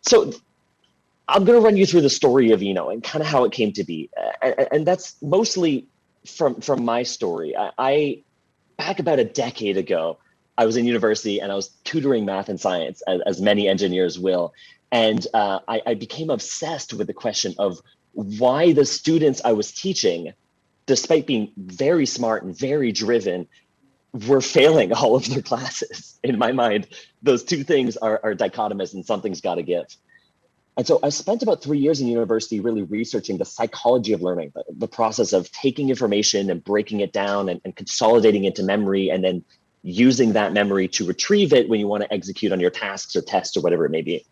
So I'm going to run you through the story of Eno and kind of how it came to be. And that's mostly from my story. I back about a decade ago, I was in university and I was tutoring math and science, as many engineers will. And I became obsessed with the question of why the students I was teaching, despite being very smart and very driven, were failing all of their classes. In my mind, those two things are dichotomous and something's got to give. And so I spent about 3 years in university really researching the psychology of learning, the process of taking information and breaking it down and consolidating into memory, and then using that memory to retrieve it when you want to execute on your tasks or tests or whatever it may be.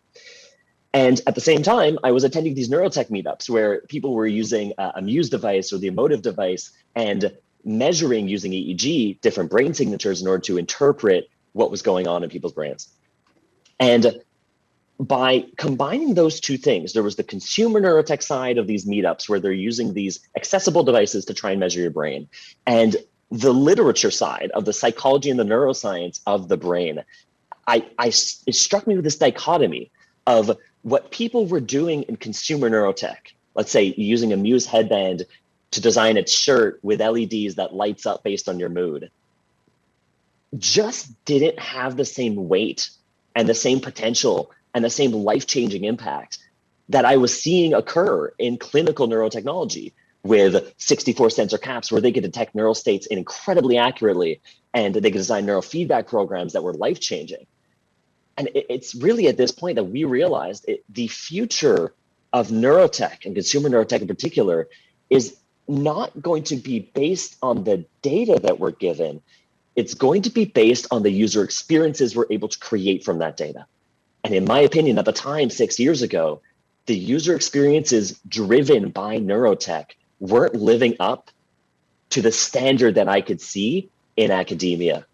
And at the same time, I was attending these neurotech meetups where people were using a Muse device or the emotive device and measuring using EEG different brain signatures in order to interpret what was going on in people's brains. And by combining those two things, there was the consumer neurotech side of these meetups where they're using these accessible devices to try and measure your brain, and the literature side of the psychology and the neuroscience of the brain. It struck me with this dichotomy of what people were doing in consumer neurotech. Let's say using a Muse headband to design a shirt with LEDs that lights up based on your mood, just didn't have the same weight and the same potential and the same life-changing impact that I was seeing occur in clinical neurotechnology with 64 sensor caps where they could detect neural states incredibly accurately, and they could design neurofeedback programs that were life-changing. And it's really at this point that we realized the future of neurotech and consumer neurotech in particular is not going to be based on the data that we're given. It's going to be based on the user experiences we're able to create from that data. And in my opinion, at the time, 6 years ago, the user experiences driven by neurotech weren't living up to the standard that I could see in academia.